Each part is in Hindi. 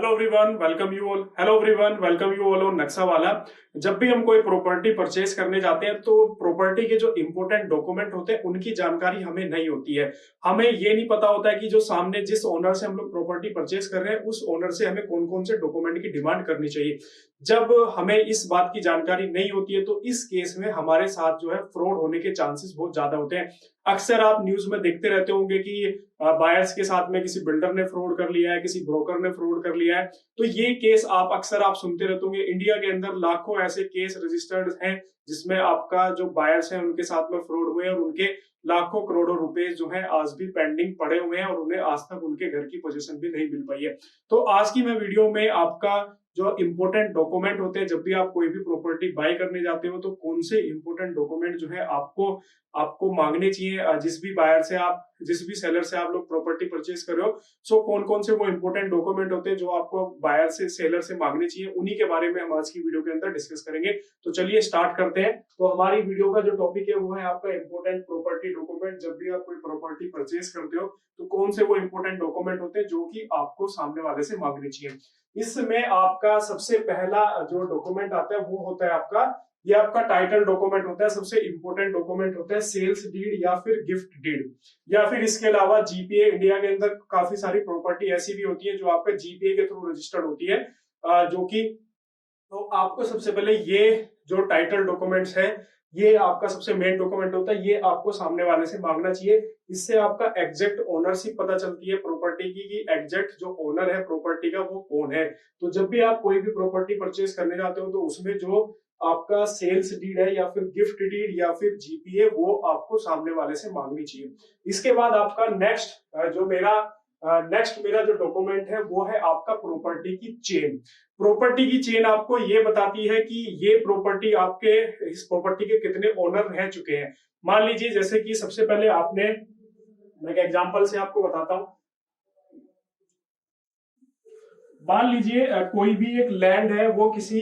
Hello everyone welcome you all on नक्शा वाला। जब भी हम कोई प्रॉपर्टी परचेज करने जाते हैं तो प्रॉपर्टी के जो इंपॉर्टेंट डॉक्यूमेंट होते हैं उनकी जानकारी हमें नहीं होती है। हमें ये नहीं पता होता है कि जो सामने जिस ओनर से हम लोग प्रॉपर्टी परचेज कर रहे हैं उस ओनर से हमें कौन कौन से डॉक्यूमेंट की डिमांड करनी चाहिए। जब हमें इस बात की जानकारी नहीं होती है तो इस केस में हमारे साथ जो है फ्रॉड होने के चांसेस बहुत ज्यादा होते हैं। अक्सर आप न्यूज में देखते रहते होंगे कि बायर्स के साथ में किसी बिल्डर ने फ्रॉड कर लिया है, किसी ब्रोकर ने फ्रॉड कर लिया है। तो ये केस अक्सर आप सुनते रहते होंगे। इंडिया के अंदर लाखों ऐसे केस रजिस्टर्ड हैं जिसमें आपका जो बायर्स हैं उनके साथ में फ्रॉड हुए हैं और उनके लाखों करोड़ों रुपए जो है आज भी पेंडिंग पड़े हुए हैं और उन्हें आज तक उनके घर की पोजीशन भी नहीं मिल पाई है। तो आज की मैं वीडियो में आपका जो इंपोर्टेंट डॉक्यूमेंट होते हैं जब भी आप कोई भी प्रॉपर्टी बाय करने जाते हो तो कौन से इंपोर्टेंट डॉक्यूमेंट जो है आपको आपको मांगने चाहिए। जिस भी सेलर से आप लोग प्रॉपर्टी परचेज कर रहे हो, सो कौन कौन से वो इंपोर्टेंट डॉक्यूमेंट होते हैं जो आपको बायर से सेलर से मांगने चाहिए, उन्हीं के बारे में हम आज की वीडियो के अंदर डिस्कस करेंगे। तो चलिए स्टार्ट करते हैं। तो हमारी वीडियो का जो टॉपिक है वो है आपका इंपोर्टेंट प्रॉपर्टी डॉक्यूमेंट। जब भी आप कोई प्रॉपर्टी परचेज करते हो तो कौन से वो इंपोर्टेंट डॉक्यूमेंट होते हैं जो कि आपको सामने वाले से मांगने चाहिए। इसमें आपका सबसे पहला जो डॉक्यूमेंट आता है वो होता है आपका टाइटल डॉक्यूमेंट होता है। सबसे इंपॉर्टेंट डॉक्यूमेंट होता है सेल्स डीड या फिर गिफ्ट डीड, या फिर इसके अलावा जीपीए। इंडिया के अंदर काफी सारी प्रॉपर्टी ऐसी भी होती है जो आपका जीपीए के थ्रू रजिस्टर्ड होती है, जो कि तो आपको सबसे पहले ये जो टाइटल डॉक्यूमेंट्स है ये आपका सबसे मेन डॉक्यूमेंट होता है। ये आपको सामने वाले से मांगना चाहिए। इससे आपका एग्जैक्ट ओनरशिप पता चलती है प्रॉपर्टी की, कि एग्जैक्ट जो ओनर है प्रॉपर्टी का वो कौन है। तो जब भी आप कोई भी प्रॉपर्टी परचेज करने जाते हो तो उसमें जो आपका सेल्स डीड है या फिर गिफ्ट डीड या फिर जीपीए वो आपको सामने वाले से मांगनी चाहिए। इसके बाद आपका नेक्स्ट मेरा जो डॉक्यूमेंट है वो है आपका प्रॉपर्टी की चेन। प्रॉपर्टी की चेन आपको ये बताती है कि ये प्रॉपर्टी आपके इस प्रॉपर्टी के कितने ओनर रह चुके हैं। मान लीजिए जैसे कि सबसे पहले मैं एक एग्जांपल से आपको बताता हूं। मान लीजिए कोई भी एक लैंड है, वो किसकी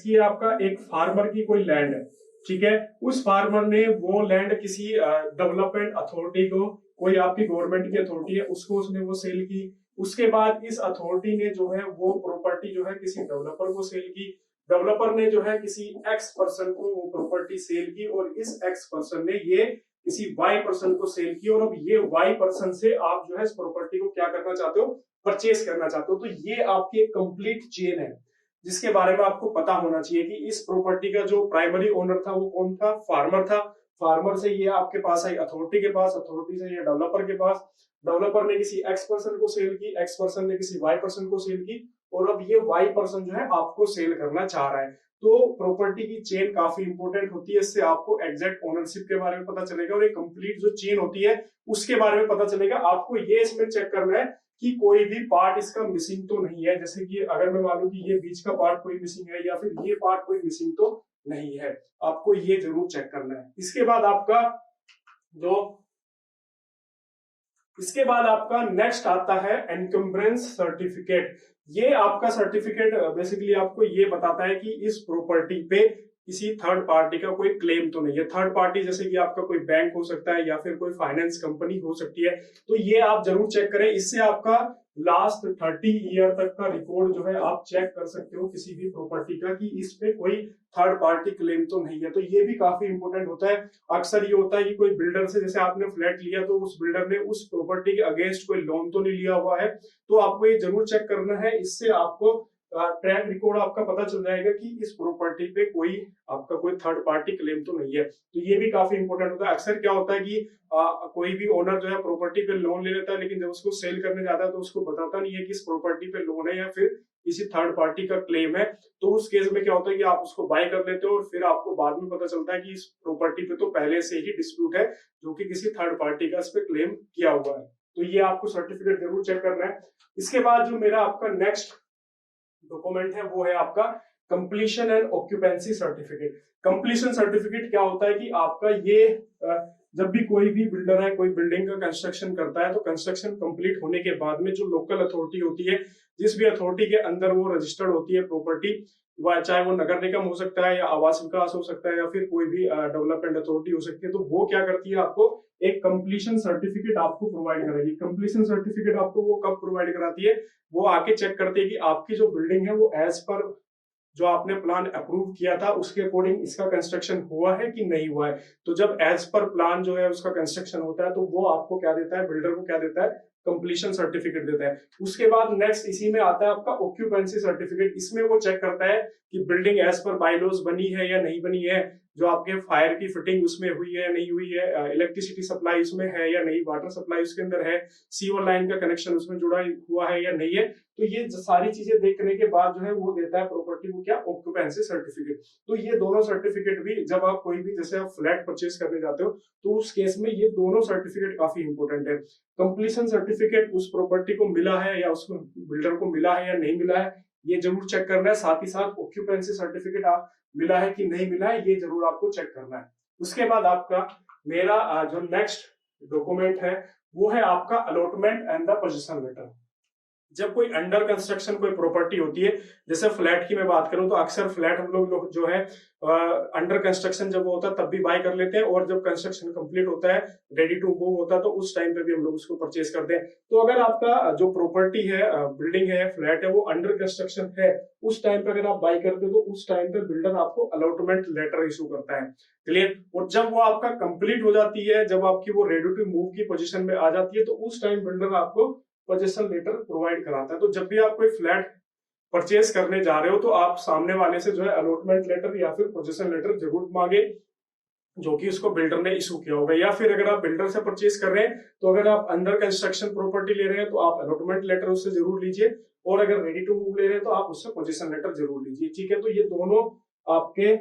है, आपका एक फार्मर की कोई लैंड है, ठीक है। उस फार्मर ने वो लैंड किसी डेवलपमेंट अथॉरिटी को, कोई आपकी गवर्नमेंट की अथॉरिटी है उसको उसने वो सेल की। उसके बाद इस अथॉरिटी ने जो है वो प्रॉपर्टी जो है किसी डेवलपर को सेल की। डेवलपर ने जो है किसी एक्स पर्सन को वो प्रॉपर्टी सेल की और इस एक्स पर्सन ने ये किसी वाई पर्सन को सेल की। और अब ये वाई पर्सन से आप जो है इस प्रॉपर्टी को क्या करना चाहते हो, परचेज करना चाहते हो। तो ये आपकी एक कंप्लीट चेन है जिसके बारे में आपको पता होना चाहिए कि इस प्रॉपर्टी का जो प्राइमरी ओनर था वो कौन था, फार्मर था। फार्मर से ये आपके पास आई अथॉरिटी के पास, अथॉरिटी से ये डेवलपर के पास, डेवलपर ने किसी एक्स पर्सन को सेल की, एक्स पर्सन ने किसी वाई पर्सन को सेल की और अब ये वाई पर्सन जो है आपको सेल करना चाह रहा है। तो प्रॉपर्टी की चेन काफी इंपॉर्टेंट होती है। इससे आपको एग्जैक्ट ओनरशिप के बारे में पता चलेगा और एक कंप्लीट जो चेन होती है उसके बारे में पता चलेगा। आपको ये इसमें चेक करना है कि कोई भी पार्ट इसका मिसिंग तो नहीं है। जैसे कि अगर मैं मानूं कि ये बीच का पार्ट कोई मिसिंग है या फिर ये पार्ट कोई मिसिंग तो नहीं है, आपको ये जरूर चेक करना है। जो इसके बाद आपका नेक्स्ट आता है एनकम्बरेंस सर्टिफिकेट। ये आपका सर्टिफिकेट बेसिकली आपको ये बताता है कि इस प्रॉपर्टी पे किसी थर्ड पार्टी का कोई क्लेम तो नहीं है। थर्ड पार्टी जैसे कि आपका कोई बैंक हो सकता है या फिर कोई फाइनेंस कंपनी हो सकती है। तो ये आप जरूर चेक करें। इससे आपका लास्ट 30 ईयर तक का रिकॉर्ड जो है आप चेक कर सकते हो किसी भी प्रॉपर्टी का, कि इस पे कोई थर्ड पार्टी क्लेम तो नहीं है। तो ये भी काफी इंपॉर्टेंट होता है। अक्सर ये होता है कि कोई बिल्डर से, जैसे आपने फ्लैट लिया तो उस बिल्डर ने उस प्रॉपर्टी के अगेंस्ट कोई लोन तो नहीं लिया हुआ है। तो आपको ये जरूर चेक करना है। इससे आपको ट्रैक रिकॉर्ड आपका पता चल जाएगा कि इस प्रॉपर्टी पे आपका कोई थर्ड पार्टी क्लेम तो नहीं है। तो ये भी काफी इंपॉर्टेंट होता है। अक्सर क्या होता है कि कोई भी ओनर जो है प्रॉपर्टी पे लोन ले लेता है, लेकिन जब उसको सेल करने जाता है तो उसको बताता नहीं है कि इस प्रॉपर्टी पे लोन है या फिर किसी थर्ड पार्टी का क्लेम है। तो उस केस में क्या होता है कि आप उसको बाय कर लेते हो और फिर आपको बाद में पता चलता है कि इस प्रॉपर्टी पे तो पहले से ही डिस्प्यूट है, जो कि किसी थर्ड पार्टी का इस पे क्लेम किया हुआ है। तो ये आपको सर्टिफिकेट जरूर चेक करना है। इसके बाद जो मेरा आपका नेक्स्ट डॉक्यूमेंट है वो है आपका completion and occupancy certificate. Completion certificate क्या होता है कि आपका ये जब भी कोई भी बिल्डर है, कोई बिल्डिंग का कंस्ट्रक्शन करता है तो कंस्ट्रक्शन कंप्लीट होने के बाद में जो लोकल अथॉरिटी होती है जिस भी अथॉरिटी के अंदर वो रजिस्टर्ड होती है प्रॉपर्टी, चाहे वो नगर निगम हो सकता है या आवास विकास हो सकता है या फिर कोई भी डेवलपमेंट अथॉरिटी हो सकती है, तो वो क्या करती है, आपको एक कंप्लीशन सर्टिफिकेट आपको प्रोवाइड करेगी। कंप्लीशन सर्टिफिकेट आपको वो कब प्रोवाइड कराती है, वो आके चेक करती है कि आपकी जो बिल्डिंग है वो एज पर जो आपने प्लान अप्रूव किया था उसके अकॉर्डिंग इसका कंस्ट्रक्शन हुआ है कि नहीं हुआ है। तो जब एज पर प्लान जो है उसका कंस्ट्रक्शन होता है तो वो आपको क्या देता है, बिल्डर को क्या देता है, कंप्लीशन सर्टिफिकेट देता है। उसके बाद नेक्स्ट इसी में आता है आपका ऑक्यूपेंसी सर्टिफिकेट। इसमें वो चेक करता है कि बिल्डिंग एज पर बायलॉज बनी है या नहीं बनी है, जो आपके फायर की फिटिंग उसमें हुई है या नहीं हुई है, इलेक्ट्रिसिटी सप्लाई उसमें है या नहीं, वाटर सप्लाई उसके अंदर है, सीवर लाइन का कनेक्शन उसमें जुड़ा हुआ है या नहीं है। तो ये सारी चीजें देखने के बाद जो है वो देता है प्रॉपर्टी को क्या, ऑक्यूपेंसी सर्टिफिकेट। तो ये दोनों सर्टिफिकेट भी जब आप कोई भी जैसे आप फ्लैट परचेज करने जाते हो तो उस केस में ये दोनों सर्टिफिकेट काफी इंपॉर्टेंट है। कंप्लीशन सर्टिफिकेट उस प्रॉपर्टी को मिला है या उसको बिल्डर को मिला है या नहीं मिला है, ये जरूर चेक करना है। साथ ही साथ ऑक्यूपेंसी सर्टिफिकेट आप मिला है कि नहीं मिला है, ये जरूर आपको चेक करना है। उसके बाद आपका मेरा जो नेक्स्ट डॉक्यूमेंट है वो है आपका allotment and the position letter. जब कोई अंडर कंस्ट्रक्शन कोई प्रॉपर्टी होती है, जैसे फ्लैट की मैं बात करूं तो अक्सर फ्लैट हम लोग जो है अंडर कंस्ट्रक्शन जब वो होता है तब भी बाय कर लेते हैं, और जब कंस्ट्रक्शन कंप्लीट होता है, रेडी टू मूव होता है, तो उस टाइम पे भी हम लोग उसको परचेज करते हैं। तो अगर आपका जो प्रॉपर्टी है, बिल्डिंग है, फ्लैट है, वो अंडर कंस्ट्रक्शन है, उस टाइम पे अगर आप बाय करते हो तो उस टाइम पे बिल्डर आपको अलॉटमेंट लेटर इशू करता है। क्लियर। और जब वो आपका कंप्लीट हो जाती है, जब आपकी वो रेडी टू मूव की पोजीशन में आ जाती है, तो उस टाइम बिल्डर आपको पोजीशन लेटर प्रोवाइड कराता है। तो जब भी आप कोई फ्लैट परचेज करने जा रहे हो तो आप सामने वाले से जो है अलॉटमेंट लेटर या फिर पोजीशन लेटर जरूर मांगे, जो कि उसको बिल्डर ने इशू किया होगा। या फिर अगर आप बिल्डर से परचेज कर रहे हैं तो अगर आप अंडर कंस्ट्रक्शन प्रॉपर्टी ले रहे हैं तो आप अलॉटमेंट लेटर उससे जरूर लीजिए, और अगर रेडी टू मूव ले रहे हैं तो आप उससे पोजीशन लेटर जरूर लीजिए। ठीक है, तो ये दोनों आपके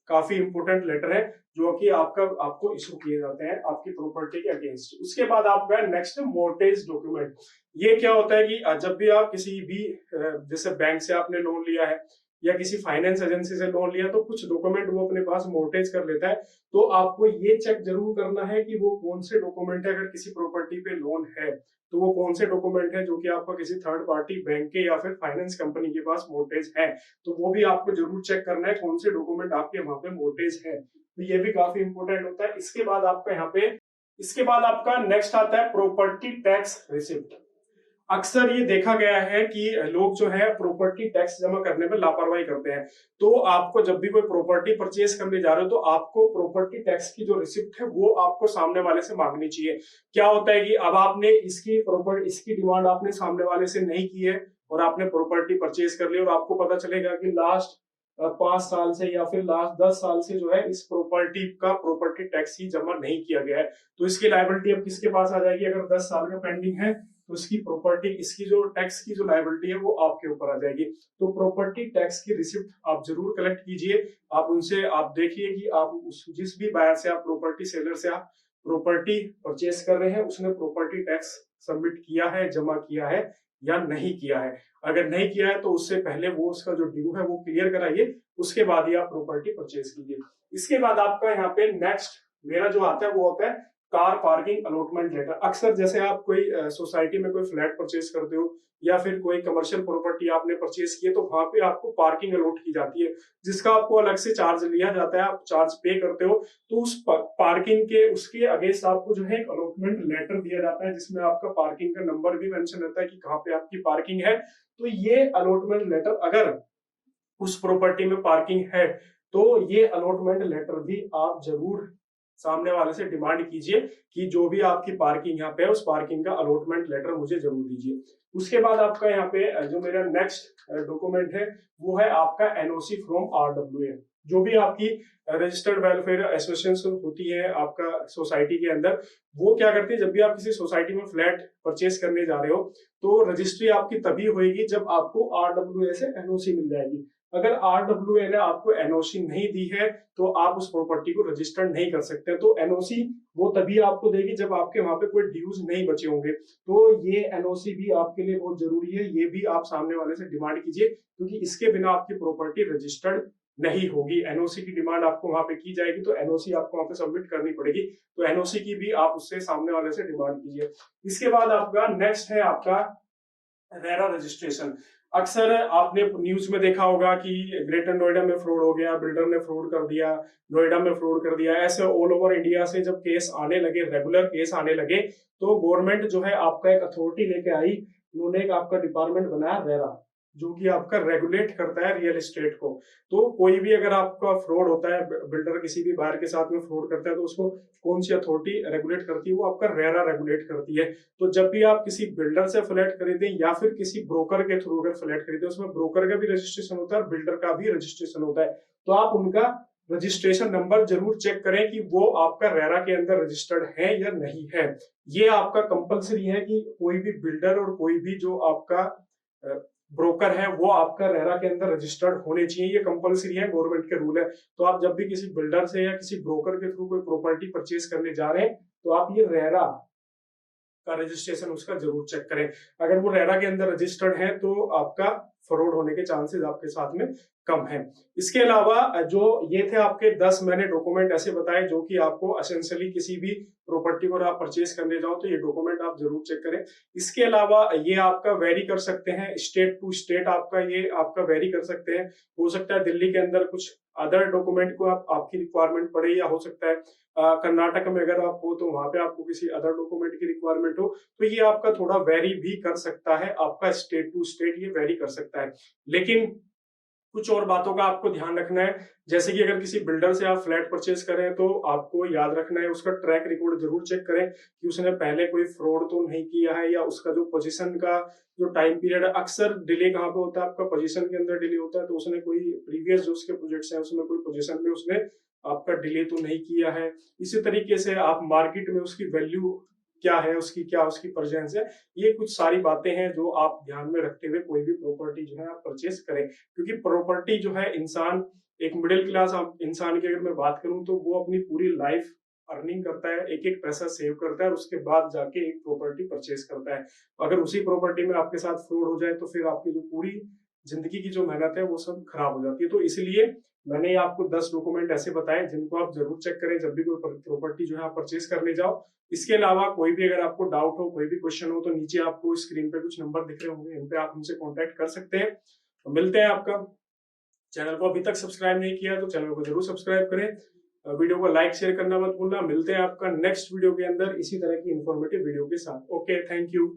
काफी इंपोर्टेंट लेटर है जो कि आपको इशू किए जाते हैं आपकी प्रॉपर्टी के अगेंस्ट। उसके बाद आपका नेक्स्ट मोर्टेज डॉक्यूमेंट। ये क्या होता है कि जब भी आप किसी भी जैसे बैंक से आपने लोन लिया है या किसी फाइनेंस एजेंसी से लोन लिया, तो कुछ डॉक्यूमेंट वो अपने पास मोर्टेज कर लेता है। तो आपको ये चेक जरूर करना है कि वो कौन से डॉक्यूमेंट है, अगर किसी प्रॉपर्टी पे लोन है तो वो कौन से डॉक्यूमेंट है जो कि आपका किसी थर्ड पार्टी बैंक के या फिर फाइनेंस कंपनी के पास मोर्टेज है। तो वो भी आपको जरूर चेक करना है कौन से डॉक्यूमेंट आपके वहां पे मोर्टेज है। तो ये भी काफी इंपोर्टेंट होता है। इसके बाद आपका नेक्स्ट आता है प्रॉपर्टी टैक्स रिसिप्ट। अक्सर ये देखा गया है कि लोग जो है प्रॉपर्टी टैक्स जमा करने में लापरवाही करते हैं। तो आपको जब भी कोई प्रॉपर्टी परचेज करने जा रहे हो तो आपको प्रॉपर्टी टैक्स की जो रिसिप्ट है वो आपको सामने वाले से मांगनी चाहिए। क्या होता है कि अब आपने इसकी डिमांड आपने सामने वाले से नहीं की है और आपने प्रॉपर्टी परचेज कर ली, और आपको पता चलेगा कि लास्ट 5 साल से या फिर लास्ट 10 साल से जो है इस प्रॉपर्टी टैक्स ही जमा नहीं किया गया है। तो इसकी लायबिलिटी अब किसके पास आ जाएगी? अगर 10 साल का पेंडिंग है तो इसकी जो टैक्स की जो लायबिलिटी है वो आपके ऊपर आ जाएगी। तो प्रॉपर्टी टैक्स की रिसिप्ट आप जरूर कलेक्ट कीजिए। आप उनसे आप देखिए कि आप जिस भी बायर से, आप प्रॉपर्टी सेलर से आप प्रॉपर्टी परचेज कर रहे हैं, उसने प्रॉपर्टी टैक्स सबमिट किया है, जमा किया है या नहीं किया है। अगर नहीं किया है तो उससे पहले वो उसका जो ड्यू है वो क्लियर कराइए, उसके बाद ही आप प्रॉपर्टी परचेज कीजिए। इसके बाद आपका यहाँ पे नेक्स्ट मेरा जो आता है वो होता है कार पार्किंग अलॉटमेंट लेटर। अक्सर जैसे आप कोई सोसाइटी में कोई फ्लैट परचेज करते हो या फिर कोई कमर्शियल प्रॉपर्टी आपने परचेज की है, तो वहां पे आपको पार्किंग अलॉट की जाती है, जिसका आपको अलग से चार्ज लिया जाता है, आप चार्ज पे करते हो। तो उस पार्किंग के उसके अगेंस्ट आपको जो है एक अलॉटमेंट लेटर दिया जाता है, जिसमें आपका पार्किंग का नंबर भी मेंशन रहता है कि कहाँ पे आपकी पार्किंग है। तो ये अलॉटमेंट लेटर, अगर उस प्रॉपर्टी में पार्किंग है तो ये अलॉटमेंट लेटर भी आप जरूर सामने वाले से डिमांड कीजिए कि जो भी आपकी पार्किंग यहाँ पे है उस पार्किंग का अलॉटमेंट लेटर मुझे जरूर दीजिए। उसके बाद आपका यहाँ पे जो मेरा नेक्स्ट डॉक्यूमेंट है वो है आपका एनओसी फ्रॉम आरडब्ल्यूए। जो भी आपकी रजिस्टर्ड वेलफेयर एसोसिएशन होती है आपका सोसाइटी के अंदर, वो क्या करती है, जब भी आप किसी सोसाइटी में फ्लैट परचेज करने जा रहे हो तो रजिस्ट्री आपकी तभी होगी जब आपको आरडब्ल्यूए से एनओसी मिल जाएगी। अगर आरडब्ल्यूए ने आपको एनओसी नहीं दी है तो आप उस प्रॉपर्टी को रजिस्टर्ड नहीं कर सकते। तो एनओसी वो तभी आपको देगी जब आपके वहां पे कोई ड्यूज नहीं बचे होंगे। तो ये एनओसी भी आपके लिए बहुत जरूरी है, ये भी आप सामने वाले से डिमांड कीजिए, क्योंकि इसके बिना आपकी प्रॉपर्टी रजिस्टर्ड नहीं होगी। एनओसी की डिमांड आपको वहां पे की जाएगी तो एनओसी आपको वहां पे सबमिट करनी पड़ेगी। तो एनओसी की भी आप उससे सामने वाले से डिमांड कीजिए। इसके बाद आपका नेक्स्ट है आपका रेरा रजिस्ट्रेशन। अक्सर आपने न्यूज में देखा होगा कि ग्रेटर नोएडा में फ्रॉड हो गया, बिल्डर ने फ्रॉड कर दिया, नोएडा में फ्रॉड कर दिया। ऐसे ऑल ओवर इंडिया से जब केस आने लगे, रेगुलर केस आने लगे, तो गवर्नमेंट जो है आपका एक अथॉरिटी लेके आई। उन्होंने एक आपका डिपार्टमेंट बनाया रेरा, जो कि आपका रेगुलेट करता है रियल एस्टेट को। तो कोई भी अगर आपका फ्रॉड होता है, बिल्डर किसी भी बायर के साथ में फ्रॉड करता है, तो उसको कौन सी अथॉरिटी रेगुलेट करती है? वो आपका रेरा रेगुलेट करती है। तो जब भी आप किसी बिल्डर से फ्लैट खरीदें या फिर किसी ब्रोकर के थ्रू अगर फ्लैट खरीदें, उसमें ब्रोकर का भी रजिस्ट्रेशन होता है और बिल्डर का भी रजिस्ट्रेशन होता है। तो आप उनका रजिस्ट्रेशन नंबर जरूर चेक करें कि वो आपका रेरा के अंदर रजिस्टर्ड है या नहीं है। ये आपका कंपलसरी है कि कोई भी बिल्डर और कोई भी जो आपका ब्रोकर है वो आपका रेरा के अंदर रजिस्टर्ड होने चाहिए। ये कंपलसरी है, गवर्नमेंट के रूल है। तो आप जब भी किसी बिल्डर से या किसी ब्रोकर के थ्रू कोई प्रॉपर्टी परचेज करने जा रहे हैं, तो आप ये रेरा का रजिस्ट्रेशन उसका जरूर चेक करें। अगर वो रेरा के अंदर रजिस्टर्ड है तो आपका फ्रॉड होने के चांसेस आपके साथ में कम है। इसके अलावा जो ये थे आपके 10 मैंने डॉक्यूमेंट ऐसे बताए जो कि आपको एसेंशियली किसी भी प्रॉपर्टी को आप परचेज करने जाओ तो ये डॉक्यूमेंट आप जरूर चेक करें। इसके अलावा ये आपका वेरी कर सकते हैं, स्टेट टू स्टेट आपका ये आपका वेरी कर सकते हैं। हो सकता है दिल्ली के अंदर कुछ अदर डॉक्यूमेंट को आपकी रिक्वायरमेंट पड़े, या हो सकता है कर्नाटक में अगर आप हो तो वहां पे आपको किसी अदर डॉक्यूमेंट की रिक्वायरमेंट हो। तो ये आपका थोड़ा वेरी भी कर सकता है, आपका स्टेट टू स्टेट ये वेरी कर सकता है। लेकिन कुछ और बातों का आपको ध्यान रखना है, जैसे कि अगर किसी बिल्डर से आप फ्लैट परचेज करें तो आपको याद रखना है उसका ट्रैक रिकॉर्ड जरूर चेक करें कि उसने पहले कोई फ्रॉड तो नहीं किया है, या उसका जो पोजीशन का जो टाइम पीरियड है, अक्सर डिले कहाँ पे होता है आपका पोजीशन के अंदर डिले होता है। तो उसने कोई प्रीवियस जो उसके प्रोजेक्ट्स हैं उसमें कोई पोजीशन में उसने आपका डिले तो नहीं किया है। इसी तरीके से आप मार्केट में उसकी वैल्यू क्या है, उसकी क्या उसकी प्रेजेंस है, ये कुछ सारी बातें हैं जो आप ध्यान में रखते हुए कोई भी प्रॉपर्टी जो है आप परचेज करें। क्योंकि प्रॉपर्टी जो है इंसान, एक मिडिल क्लास इंसान की अगर मैं बात करूं तो वो अपनी पूरी लाइफ अर्निंग करता है, एक एक पैसा सेव करता है और उसके बाद जाके एक प्रॉपर्टी परचेज करता है। अगर उसी प्रॉपर्टी में आपके साथ फ्रॉड हो जाए तो फिर आपकी जो पूरी जिंदगी की जो मेहनत है वो सब खराब हो जाती है। तो इसलिए मैंने आपको 10 डॉक्यूमेंट ऐसे बताए जिनको आप जरूर चेक करें जब भी कोई प्रॉपर्टी जो है आप परचेज करने जाओ। इसके अलावा कोई भी अगर आपको डाउट हो, कोई भी क्वेश्चन हो, तो नीचे आपको स्क्रीन पे कुछ नंबर दिख रहे होंगे, इन पे आप हमसे कांटेक्ट कर सकते हैं। तो मिलते हैं। आपका चैनल को अभी तक सब्सक्राइब नहीं किया तो चैनल को जरूर सब्सक्राइब करें। वीडियो को लाइक शेयर करना मत भूलना। मिलते हैं आपका नेक्स्ट वीडियो के अंदर इसी तरह की इंफॉर्मेटिव वीडियो के साथ। Okay, thank you.